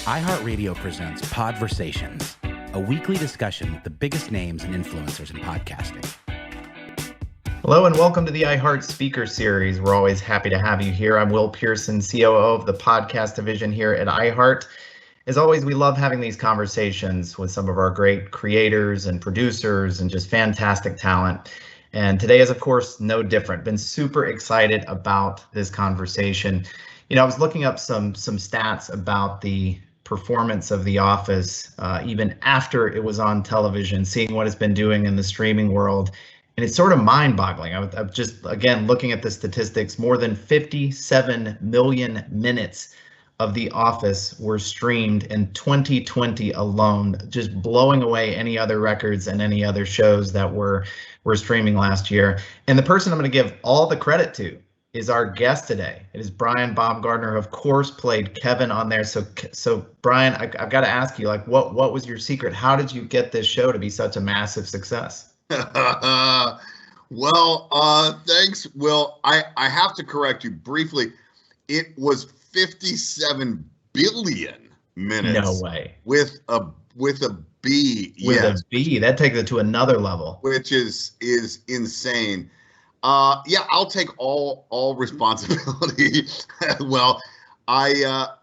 iHeartRadio presents Podversations, a weekly discussion with the biggest names and influencers in podcasting. Hello and welcome to the iHeart Speaker Series. We're always happy to have you here. I'm Will Pearson, COO of the podcast division here at iHeart. As always, we love having these conversations with some of our great creators and producers and just fantastic talent. And today is, of course, no different. Been super excited about this conversation. You know, I was looking up some stats about the performance of The Office, even after it was on television, seeing what it's been doing in the streaming world. And it's sort of mind-boggling. I'm just, again, looking at the statistics, more than 57 million minutes of The Office were streamed in 2020 alone, just blowing away any other records and any other shows that were streaming last year. And the person I'm going to give all the credit to is our guest today. It is Brian Baumgartner, who of course played Kevin on there. So Brian, I've got to ask you, like, what was your secret? How did you get this show to be such a massive success? Well, thanks, Will. I have to correct you briefly. It was 57 billion minutes. No way. With a B. With a B, that takes it to another level. Which is insane. Yeah, I'll take all responsibility. Well,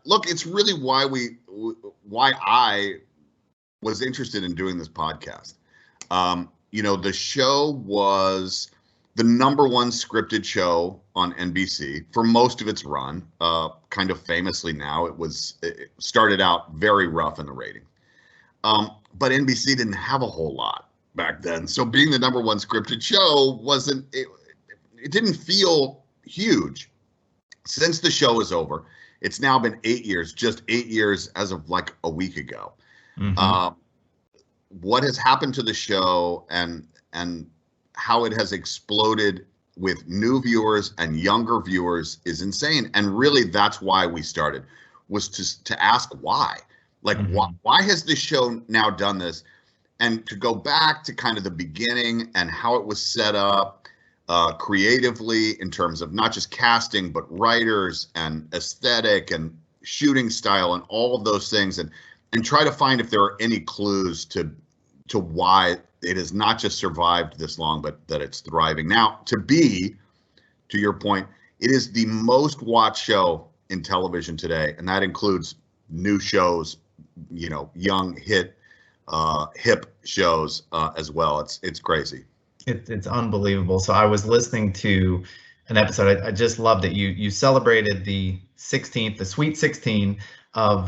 look, it's really why I was interested in doing this podcast. You know, the show was the #1 scripted show on NBC for most of its run. Kind of famously now, it started out very rough in the rating. But NBC didn't have a whole lot back then. So being the #1 scripted show it didn't feel huge. Since the show is over, it's now been 8 years, just 8 years as of like a week ago. Mm-hmm. What has happened to the show and how it has exploded with new viewers and younger viewers is insane. And really, that's why we started, was to ask why. Like, mm-hmm. why has this show now done this? And to go back to kind of the beginning and how it was set up creatively in terms of not just casting, but writers and aesthetic and shooting style and all of those things, and try to find if there are any clues to why it has not just survived this long, but that it's thriving. Now, to your point, it is the most watched show in television today, and that includes new shows, you know, young hip shows as well. It's crazy. It's unbelievable. So I was listening to an episode. I just loved it. You celebrated the 16th, the Sweet 16 of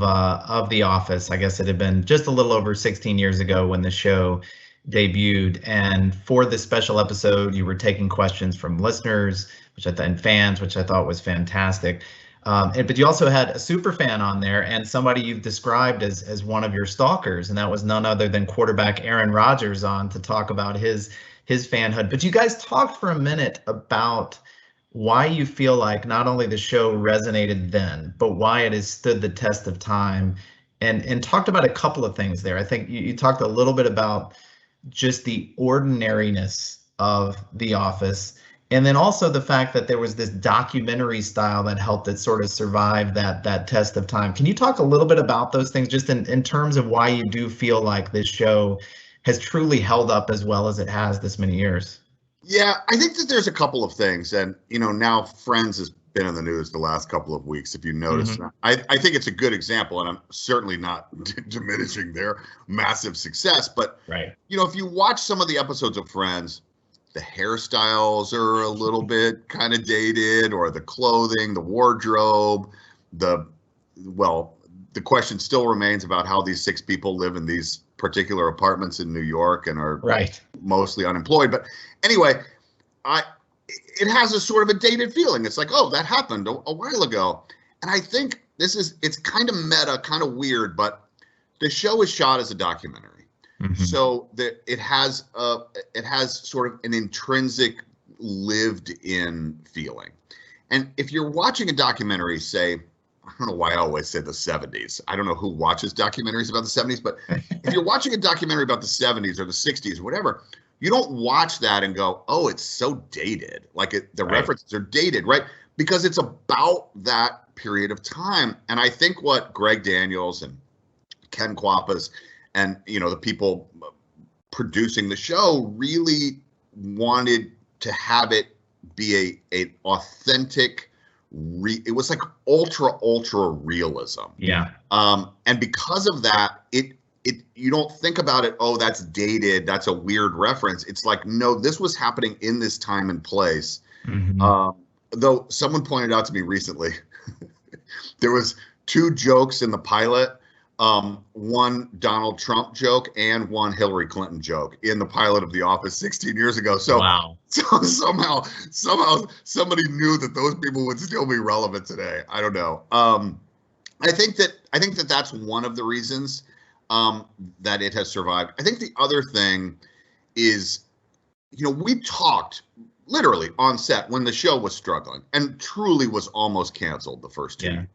The Office. I guess it had been just a little over 16 years ago when the show debuted. And for this special episode, you were taking questions from listeners, and fans, which I thought was fantastic. But you also had a super fan on there and somebody you've described as one of your stalkers, and that was none other than quarterback Aaron Rodgers on to talk about his fanhood. But you guys talked for a minute about why you feel like not only the show resonated then, but why it has stood the test of time, and talked about a couple of things there. I think you talked a little bit about just the ordinariness of The Office, and then also the fact that there was this documentary style that helped it sort of survive that test of time. Can you talk a little bit about those things, just in terms of why you do feel like this show has truly held up as well as it has this many years? Yeah, I think that there's a couple of things. And, you know, now Friends has been in the news the last couple of weeks, if you notice. Mm-hmm. I think it's a good example, and I'm certainly not diminishing their massive success. But, right. You know, if you watch some of the episodes of Friends, the hairstyles are a little bit kind of dated, or the clothing, the wardrobe, the question still remains about how these 6 people live in these particular apartments in New York and are mostly unemployed. But anyway, it has a sort of a dated feeling. It's like, oh, that happened a while ago. And I think it's kind of meta, kind of weird, but the show is shot as a documentary. Mm-hmm. So that it has sort of an intrinsic lived in feeling. And if you're watching a documentary, say, I don't know why I always say the 70s. I don't know who watches documentaries about the 70s, but if you're watching a documentary about the 70s or the 60s or whatever, you don't watch that and go, oh, it's so dated. Like the references are dated, right? because it's about that period of time. And I think what Greg Daniels and Ken Quappas and, the people producing the show really wanted to have it be a authentic, it was like ultra realism. Yeah. And because of that, you don't think about it, oh, that's dated, that's a weird reference. It's like, no, this was happening in this time and place. Mm-hmm. Though someone pointed out to me recently, there was 2 jokes in the pilot, one Donald Trump joke and one Hillary Clinton joke in the pilot of The Office 16 years ago. So, wow. So somehow somebody knew that those people would still be relevant today. I don't know. I think that that's one of the reasons that it has survived. I think the other thing is, we talked literally on set when the show was struggling and truly was almost canceled the first 2 years.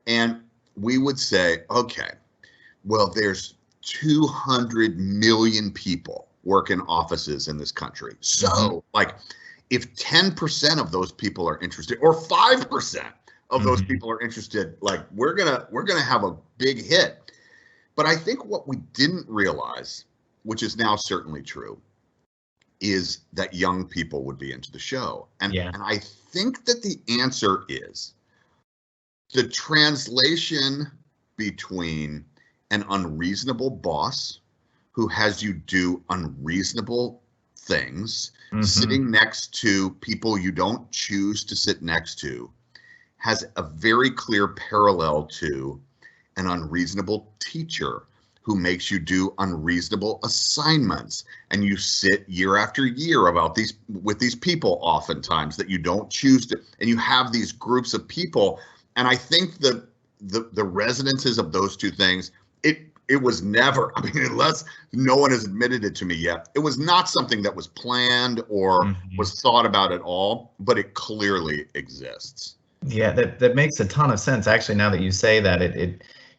And we would say, okay, well, there's 200 million people work in offices in this country. So like if 10% of those people are interested, or 5% of those people are interested, like we're gonna have a big hit. But I think what we didn't realize, which is now certainly true, is that young people would be into the show. And I think that the answer is the translation between an unreasonable boss who has you do unreasonable things, sitting next to people you don't choose to sit next to, has a very clear parallel to an unreasonable teacher who makes you do unreasonable assignments, and you sit year after year with these people oftentimes that you don't choose to, and you have these groups of people. And I think the resonances of those two things, it was never, I mean, unless no one has admitted it to me yet, it was not something that was planned or was thought about at all, but it clearly exists. Yeah, that makes a ton of sense. Actually, now that you say that,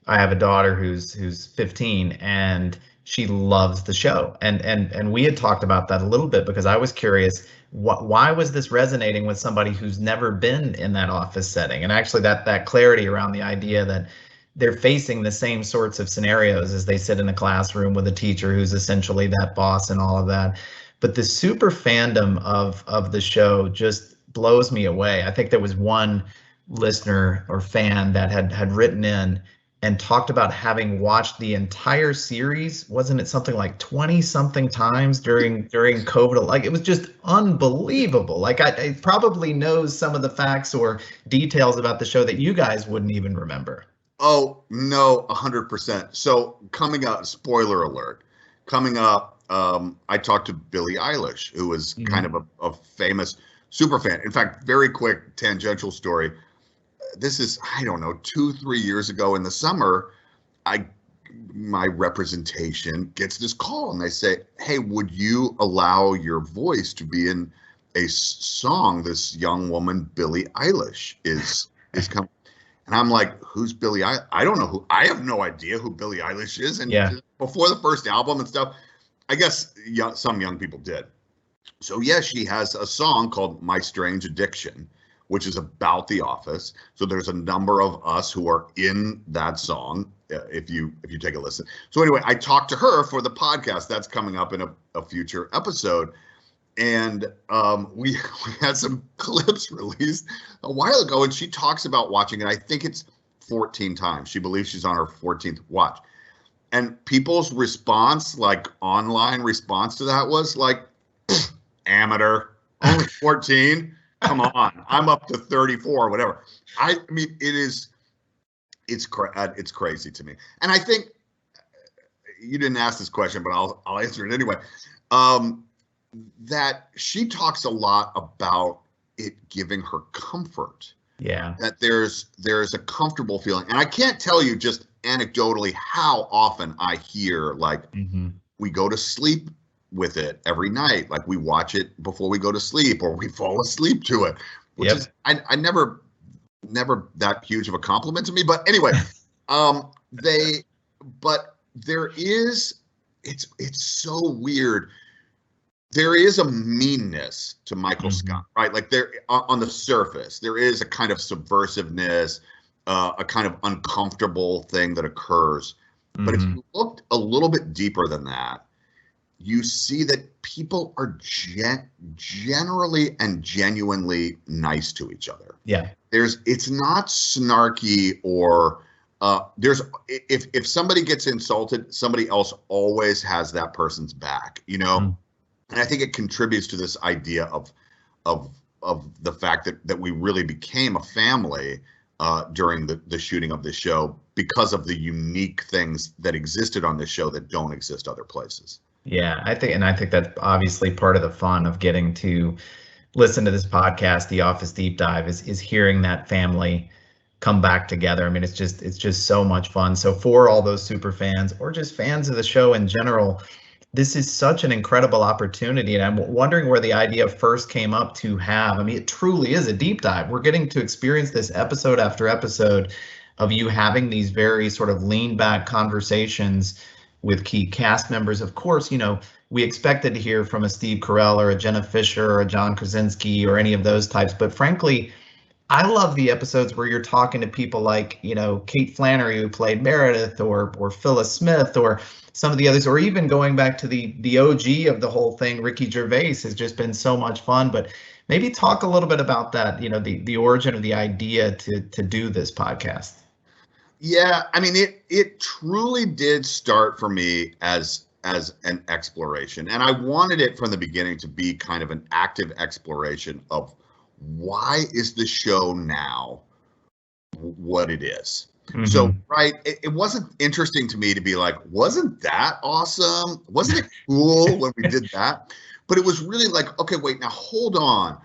I have a daughter who's 15 and she loves the show. And we had talked about that a little bit because I was curious, why was this resonating with somebody who's never been in that office setting? And actually that clarity around the idea that they're facing the same sorts of scenarios as they sit in a classroom with a teacher who's essentially that boss and all of that. But the super fandom of the show just blows me away. I think there was one listener or fan that had written in and talked about having watched the entire series. Wasn't it something like 20 something times during COVID? Like, it was just unbelievable. Like, I probably knows some of the facts or details about the show that you guys wouldn't even remember. Oh, no, 100%. So coming up, spoiler alert, coming up, I talked to Billie Eilish, who was kind of a famous super fan. In fact, very quick tangential story. This is, I don't know, 2-3 years ago in the summer, my representation gets this call and they say, hey, would you allow your voice to be in a song this young woman, Billie Eilish, is coming? And I'm like, who's Billie Eilish? I don't know I have no idea who Billie Eilish is. And before the first album and stuff, I guess some young people did. So she has a song called My Strange Addiction, which is about The Office. So there's a number of us who are in that song, if you take a listen. So anyway, I talked to her for the podcast. That's coming up in a future episode. And we had some clips released a while ago, and she talks about watching it. I think it's 14 times. She believes she's on her 14th watch. And people's response, like online response to that, was like, amateur, only 14. Come on, I'm up to 34 or whatever. I mean, it's crazy to me. And I think you didn't ask this question, but I'll answer it anyway. That she talks a lot about it giving her comfort. Yeah. That there's a comfortable feeling. And I can't tell you just anecdotally how often I hear, like, we go to sleep with it every night. Like, we watch it before we go to sleep, or we fall asleep to it, which is, I never that huge of a compliment to me. But anyway, but there is, it's so weird. there is a meanness to Michael Scott, right? Like there on the surface, there is a kind of subversiveness, a kind of uncomfortable thing that occurs. But if you looked a little bit deeper than that, you see that people are generally and genuinely nice to each other. Yeah. It's not snarky or if somebody gets insulted, somebody else always has that person's back, you know? And I think it contributes to this idea of the fact that we really became a family during the shooting of this show because of the unique things that existed on this show that don't exist other places. Yeah, I think that's obviously part of the fun of getting to listen to this podcast, The Office Deep Dive, is hearing that family come back together. I mean, it's just so much fun. So for all those super fans or just fans of the show in general, this is such an incredible opportunity. And I'm wondering where the idea first came up to have. I mean, it truly is a deep dive. We're getting to experience this episode after episode of you having these very sort of lean back conversations with key cast members. Of course, you know, we expected to hear from a Steve Carell or a Jenna Fisher or a John Krasinski or any of those types. But frankly, I love the episodes where you're talking to people like, you know, Kate Flannery, who played Meredith, or Phyllis Smith, or some of the others, or even going back to the OG of the whole thing, Ricky Gervais, has just been so much fun. But maybe talk a little bit about that, you know, the origin of the idea to do this podcast. Yeah, I mean, it truly did start for me as an exploration. And I wanted it from the beginning to be kind of an active exploration of why is the show now what it is? So, right, it wasn't interesting to me to be like, wasn't that awesome? Wasn't it cool when we did that? But it was really like, okay, wait, now hold on.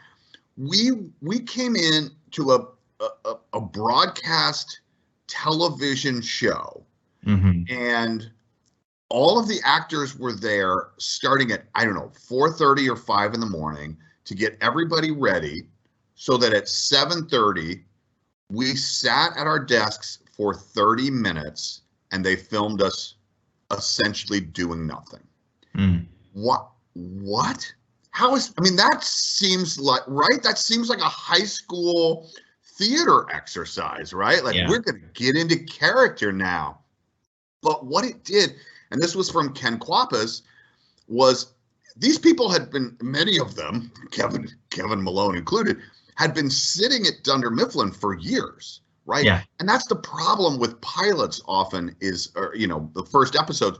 We came in to a broadcast television show, and all of the actors were there starting at, I don't know, 4:30 or 5 in the morning to get everybody ready, so that at 7:30 we sat at our desks for 30 minutes and they filmed us essentially doing nothing. What? How is, I mean, that seems like, right? That seems like a high school theater exercise, right? Like, we're going to get into character now. But what it did, and this was from Ken Kwapis, was these people had been, many of them, Kevin Malone included, had been sitting at Dunder Mifflin for years, right? Yeah. And that's the problem with pilots often is, or, you know, the first episodes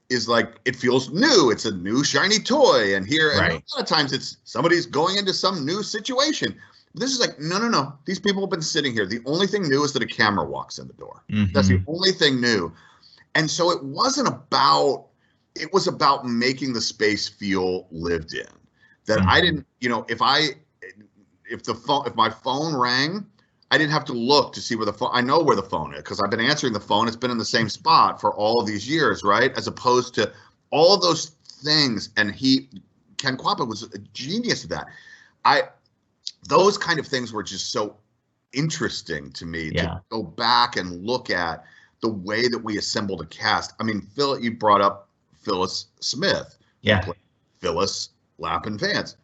is like, it feels new. It's a new shiny toy. And here, and a lot of times it's somebody's going into some new situation. This is like, no. These people have been sitting here. The only thing new is that a camera walks in the door. That's the only thing new. And so it wasn't about, it was about making the space feel lived in. That I didn't, you know, if my phone rang, I didn't have to look to see where the phone, I know where the phone is because I've been answering the phone. It's been in the same spot for all of these years, right? As opposed to all of those things. And Ken Kwapis was a genius at that. Those kind of things were just so interesting to me to go back and look at the way that we assembled a cast. I mean, Phil, you brought up Phyllis Smith. Yeah. Phyllis Lappin Vance.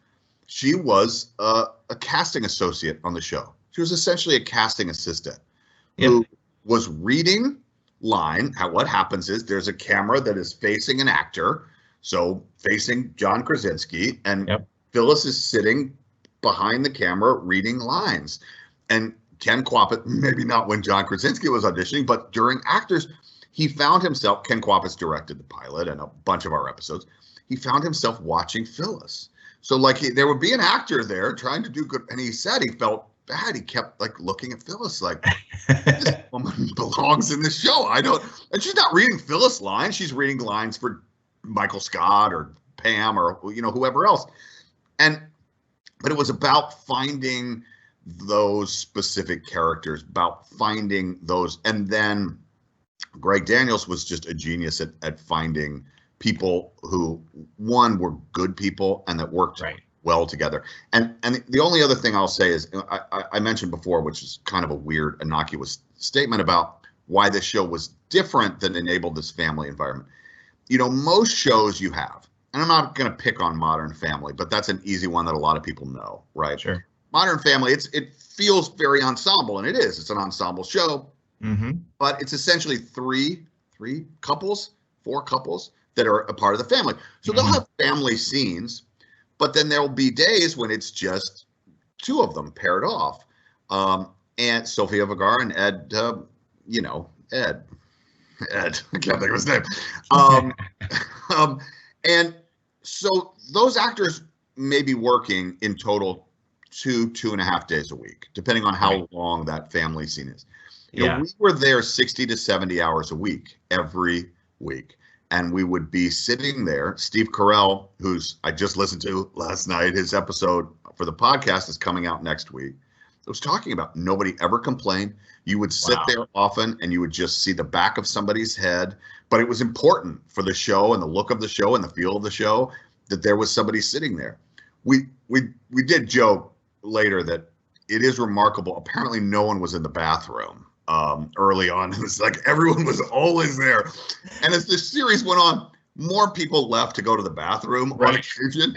She was a casting associate on the show. She was essentially a casting assistant who was reading line. What happens is there's a camera that is facing an actor, so facing John Krasinski, and Phyllis is sitting behind the camera reading lines. And Ken Kwapis, maybe not when John Krasinski was auditioning, but during actors, he found himself, Ken Kwapis directed the pilot and a bunch of our episodes, he found himself watching Phyllis. So like there would be an actor there trying to do good, and he said he felt bad. He kept like looking at Phyllis like, this woman belongs in this show. And she's not reading Phyllis lines. She's reading lines for Michael Scott or Pam or, you know, whoever else. But it was about finding those specific characters, about finding those. And then Greg Daniels was just a genius at finding people who, one, were good people and that worked well together. And the only other thing I'll say is, I mentioned before, which is kind of a weird, innocuous statement about why this show was different than enabled this family environment. You know, most shows you have, and I'm not going to pick on Modern Family, but that's an easy one that a lot of people know, right? Sure. Modern Family, it feels very ensemble, and it is. It's an ensemble show, but it's essentially three couples, four couples that are a part of the family. So they'll have family scenes, but then there'll be days when it's just two of them paired off. And Sofia Vergara and Ed, Ed, I can't think of his name. And so those actors may be working in total 2.5 days a week, depending on how long that family scene is. You know, we were there 60 to 70 hours a week, every week. And we would be sitting there. Steve Carell, who's I just listened to last night, his episode for the podcast is coming out next week. I was talking about nobody ever complained. You would sit there often and you would just see the back of somebody's head. But it was important for the show and the look of the show and the feel of the show that there was somebody sitting there. We did joke later that it is remarkable. Apparently no one was in the bathroom early on. It was like everyone was always there. And as the series went on, more people left to go to the bathroom on occasion.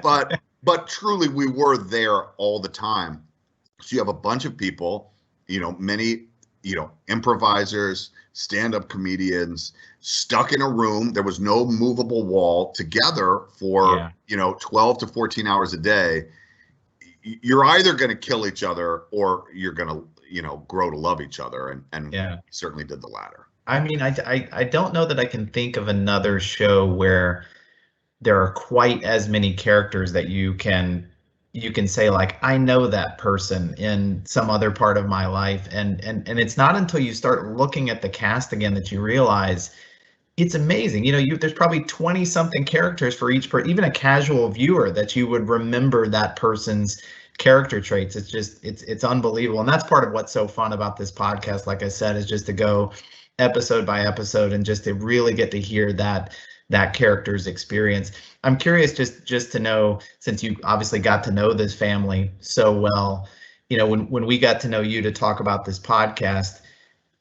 But truly we were there all the time. So you have a bunch of people, many, improvisers, stand-up comedians stuck in a room. There was no movable wall together for, 12 to 14 hours a day. You're either going to kill each other or you're going to, grow to love each other. And we certainly did the latter. I mean, I don't know that I can think of another show where there are quite as many characters that you can say, like, I know that person in some other part of my life. And it's not until you start looking at the cast again that you realize it's amazing. There's probably 20 something characters for each person, even a casual viewer that you would remember that person's character traits. It's just, it's unbelievable. And that's part of what's so fun about this podcast. Like I said, is just to go episode by episode and just to really get to hear that character's experience. I'm curious just to know, since you obviously got to know this family so well, when we got to know you to talk about this podcast,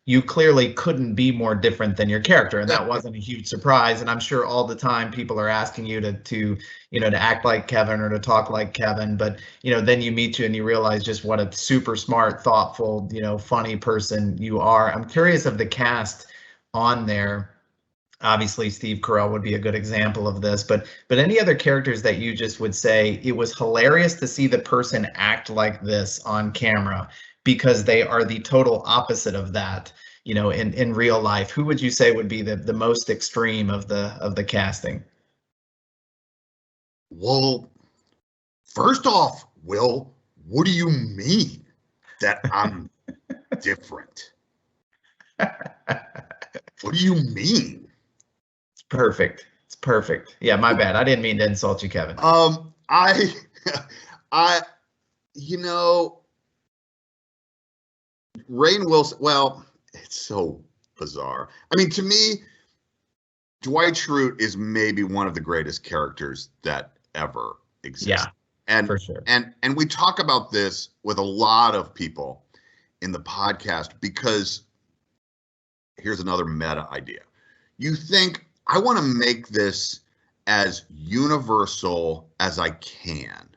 you clearly couldn't be more different than your character, and that wasn't a huge surprise. And I'm sure all the time people are asking you to act like Kevin or to talk like Kevin, but then you meet you and you realize just what a super smart, thoughtful, funny person you are. I'm curious of the cast on there. Obviously, Steve Carell would be a good example of this, but any other characters that you just would say it was hilarious to see the person act like this on camera, because they are the total opposite of that, in real life. Who would you say would be the most extreme of the casting? Well, first off, Will, what do you mean that I'm different? What do you mean? It's perfect. It's perfect. Yeah, my bad. I didn't mean to insult you, Kevin. Rainn Wilson, well, it's so bizarre. I mean, to me, Dwight Schrute is maybe one of the greatest characters that ever exists. Yeah, and for sure. And we talk about this with a lot of people in the podcast, because here's another meta idea. You think, I want to make this as universal as I can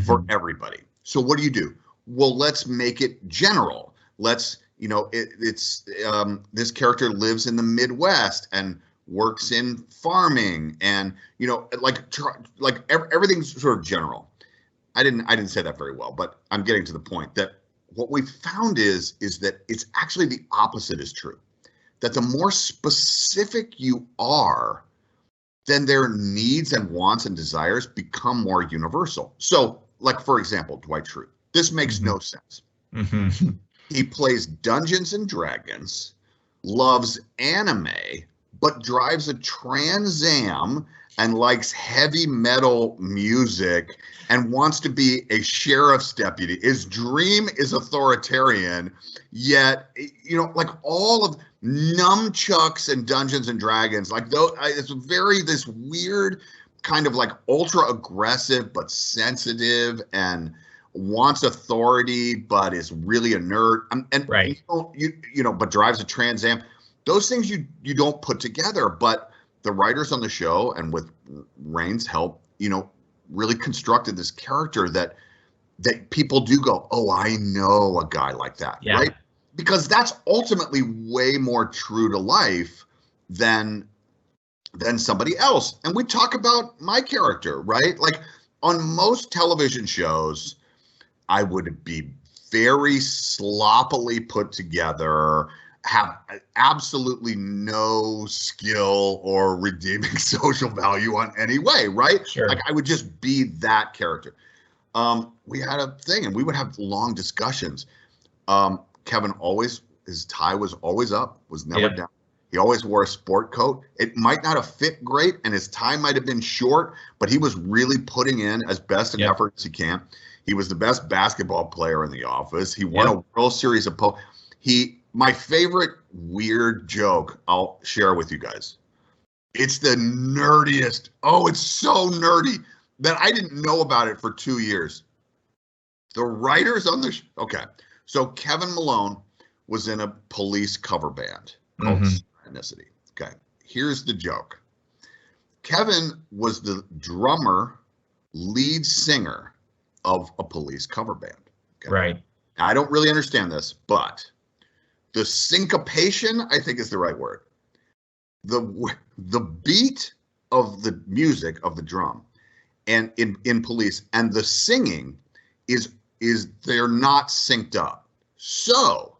for everybody. So what do? Well, let's make it general. Let's, this character lives in the Midwest and works in farming, and everything's sort of general. I didn't say that very well, but I'm getting to the point that what we found is that it's actually the opposite is true. That the more specific you are, then their needs and wants and desires become more universal. So, like, for example, Dwight Schrute. This makes no sense. He plays Dungeons and Dragons, loves anime, but drives a Trans Am and likes heavy metal music and wants to be a sheriff's deputy. His dream is authoritarian, yet, like all of nunchucks and Dungeons and Dragons, like it's this weird kind of like ultra aggressive but sensitive and wants authority but is really a nerd, but drives a Trans Am. Those things you don't put together, but the writers on the show, and with Rain's help, really constructed this character that people do go, oh, I know a guy like that, right? Because that's ultimately way more true to life than somebody else. And we talk about my character, right? Like on most television shows, I would be very sloppily put together, have absolutely no skill or redeeming social value on any way, right? Sure. Like I would just be that character. We had a thing and we would have long discussions. Kevin his tie was always up, was never down. He always wore a sport coat. It might not have fit great and his tie might have been short, but he was really putting in as best an effort as he can. He was the best basketball player in the office. He won a World Series of my favorite weird joke I'll share with you guys. It's the nerdiest. Oh, it's so nerdy that I didn't know about it for 2 years. The writers on the so Kevin Malone was in a Police cover band called Synchronicity. Okay, here's the joke. Kevin was the drummer, lead singer of a Police cover band. Okay? Right. Now, I don't really understand this, but the syncopation, I think, is the right word. The beat of the music of the drum and in Police and the singing is they're not synced up. So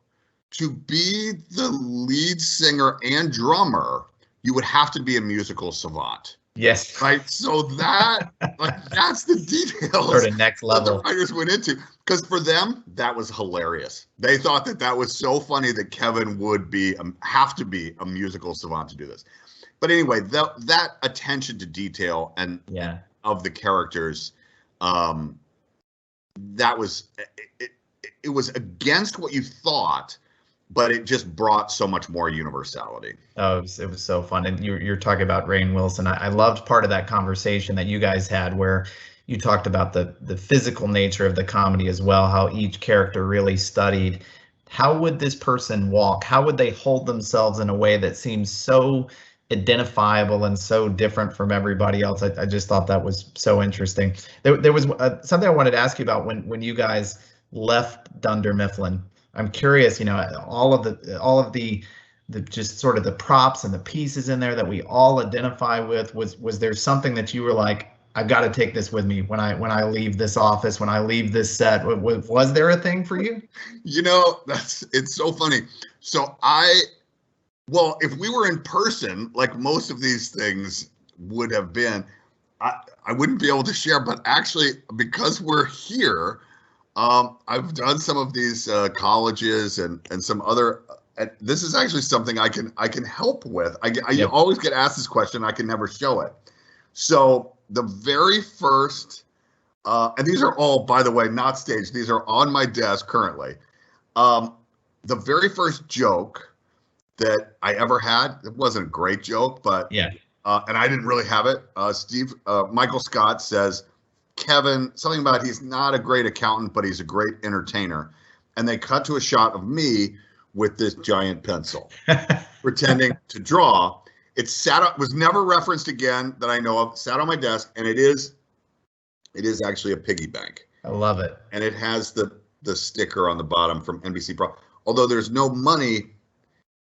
to be the lead singer and drummer, you would have to be a musical savant. Yes. Right. So that's the details sort of next level that the writers went into. Because for them, that was hilarious. They thought that was so funny that Kevin would have to be a musical savant to do this. But anyway, that attention to detail and of the characters, that was it was against what you thought, but it just brought so much more universality. Oh, it was so fun. And you're talking about Rainn Wilson. I loved part of that conversation that you guys had where you talked about the physical nature of the comedy as well, how each character really studied. How would this person walk? How would they hold themselves in a way that seems so identifiable and so different from everybody else? I just thought that was so interesting. There was something I wanted to ask you about when you guys left Dunder Mifflin. I'm curious, all of the just sort of the props and the pieces in there that we all identify with. Was there something that you were like, I've got to take this with me when I leave this office, when I leave this set? Was there a thing for you? It's so funny. So if we were in person, like most of these things would have been, I wouldn't be able to share, but actually because we're here, I've done some of these colleges and some other. This is actually something I can help with. I always get asked this question. I can never show it. So the very first, and these are all, by the way, not staged. These are on my desk currently. The very first joke that I ever had, it wasn't a great joke, but and I didn't really have it. Michael Scott says, Kevin, something about he's not a great accountant, but he's a great entertainer. And they cut to a shot of me with this giant pencil, pretending to draw. It was never referenced again that I know of, sat on my desk, and it is actually a piggy bank. I love it. And it has the sticker on the bottom from NBC Pro. Although there's no money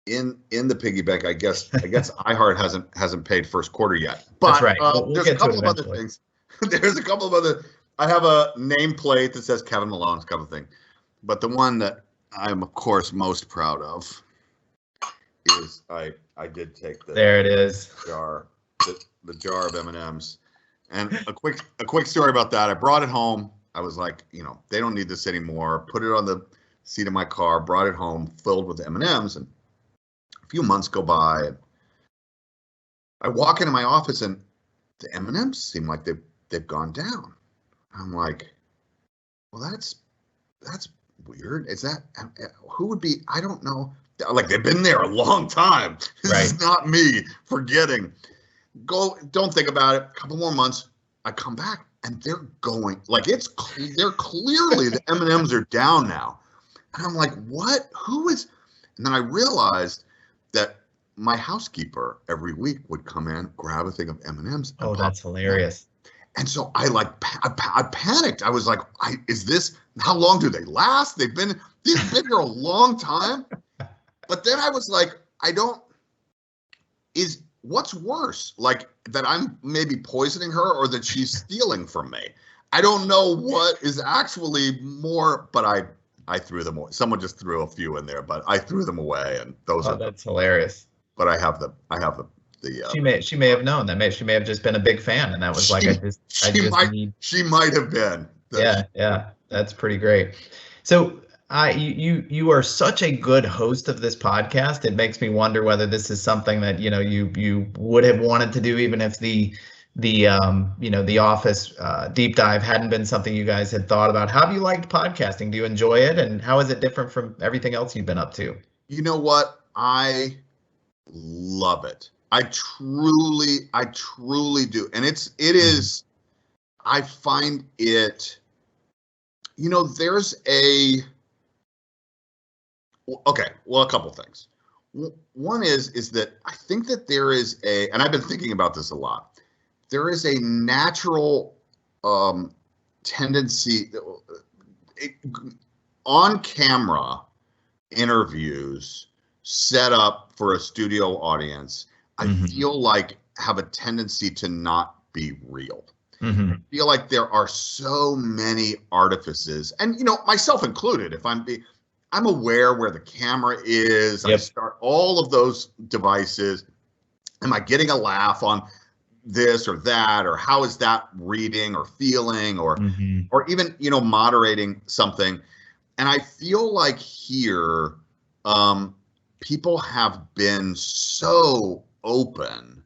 in the piggy bank, I guess iHeart hasn't paid first quarter yet. But that's right. We'll there's a couple of other things. There's a couple of other. I have a nameplate that says Kevin Malone's kind of thing, but the one that I'm of course most proud of is I did take the there it is jar, the jar of M&Ms, and a quick story about that. I brought it home. I was like, they don't need this anymore. Put it on the seat of my car. Brought it home, filled with M&Ms, and a few months go by, and I walk into my office, and the M&Ms seem like they've gone down. I'm like, well, that's weird. Is that who would be? I don't know. Like they've been there a long time. This is not me forgetting. Don't think about it. A couple more months, I come back and they're going like they're clearly the M&Ms are down now. And I'm like, what? Who is? And then I realized that my housekeeper every week would come in, grab a thing of M&Ms. Oh, that's hilarious. And so I panicked. I was like, how long do they last? They've been here a long time. But then I was like, what's worse? Like that I'm maybe poisoning her or that she's stealing from me? I don't know what is actually more, but I threw them away. Someone just threw a few in there, but I threw them away, and that's hilarious. But I have the. She may have known that. She may have just been a big fan, and that was she might have been. Yeah, that's pretty great. So you are such a good host of this podcast. It makes me wonder whether this is something that you would have wanted to do, even if the Office deep dive hadn't been something you guys had thought about. How have you liked podcasting? Do you enjoy it, and how is it different from everything else you've been up to? You know what? I love it. I truly do. And it is, I find it, there's a couple things. One is that I think that there is and I've been thinking about this a lot, there is a natural tendency on camera interviews set up for a studio audience, I feel like have a tendency to not be real. I feel like there are so many artifices, and myself included. If I'm aware where the camera is, I start all of those devices. Am I getting a laugh on this or that, or how is that reading or feeling, or even moderating something? And I feel like here, people have been so open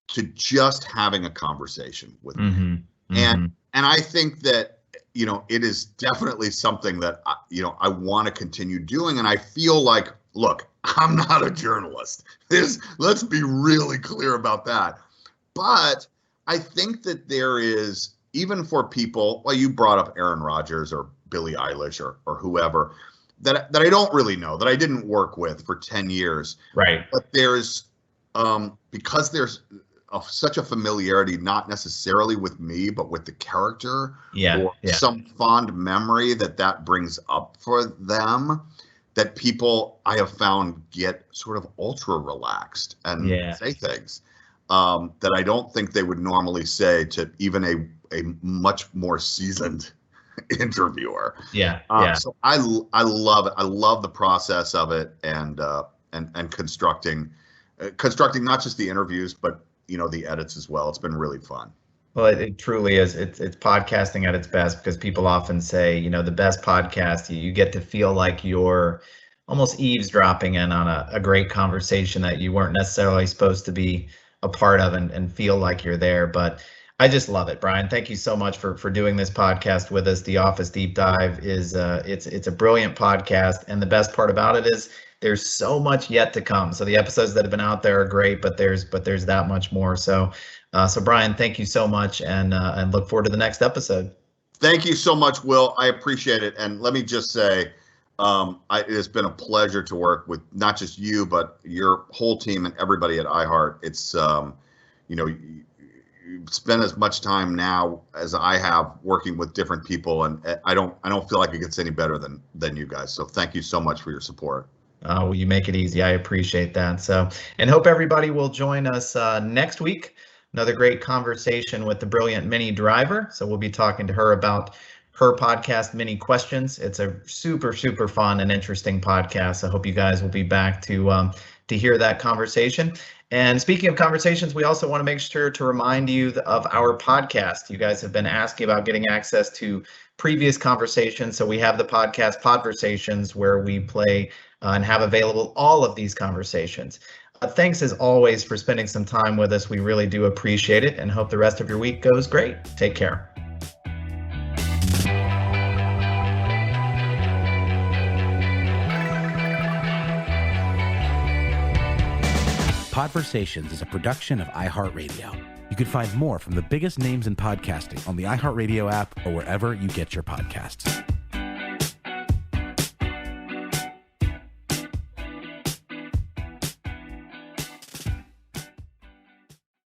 to just having a conversation with me. And I think that, it is definitely something that, I want to continue doing. And I feel like, look, I'm not a journalist. Let's be really clear about that. But I think that there is, even for people, well, you brought up Aaron Rodgers or Billie Eilish or whoever, that I don't really know, that I didn't work with for 10 years. Right. But there's, because there's such a familiarity, not necessarily with me, but with the character, some fond memory that brings up for them, that people I have found get sort of ultra relaxed and say things that I don't think they would normally say to even a much more seasoned interviewer. So I love it. I love the process of it, and constructing not just the interviews, but the edits as well. It's been really fun. Well, it truly is. It's podcasting at its best, because people often say, the best podcast, you get to feel like you're almost eavesdropping in on a great conversation that you weren't necessarily supposed to be a part of, and feel like you're there. But I just love it, Brian. Thank you so much for doing this podcast with us. The Office Deep Dive is it's a brilliant podcast, and the best part about it is there's so much yet to come. So the episodes that have been out there are great, but there's that much more. So Brian, thank you so much, and look forward to the next episode. Thank you so much, Will. I appreciate it. And let me just say, it has been a pleasure to work with not just you, but your whole team and everybody at iHeart. It's you spend as much time now as I have working with different people, and I don't feel like it gets any better than you guys. So thank you so much for your support. Well, you make it easy. I appreciate that. So, and hope everybody will join us next week. Another great conversation with the brilliant Minnie Driver. So we'll be talking to her about her podcast, Mini Questions. It's a super, super fun and interesting podcast. I hope you guys will be back to hear that conversation. And speaking of conversations, we also want to make sure to remind you of our podcast. You guys have been asking about getting access to previous conversations. So we have the podcast Podversations, where we play and have available all of these conversations. Thanks as always for spending some time with us. We really do appreciate it, and hope the rest of your week goes great. Take care. Podversations is a production of iHeartRadio. You can find more from the biggest names in podcasting on the iHeartRadio app or wherever you get your podcasts.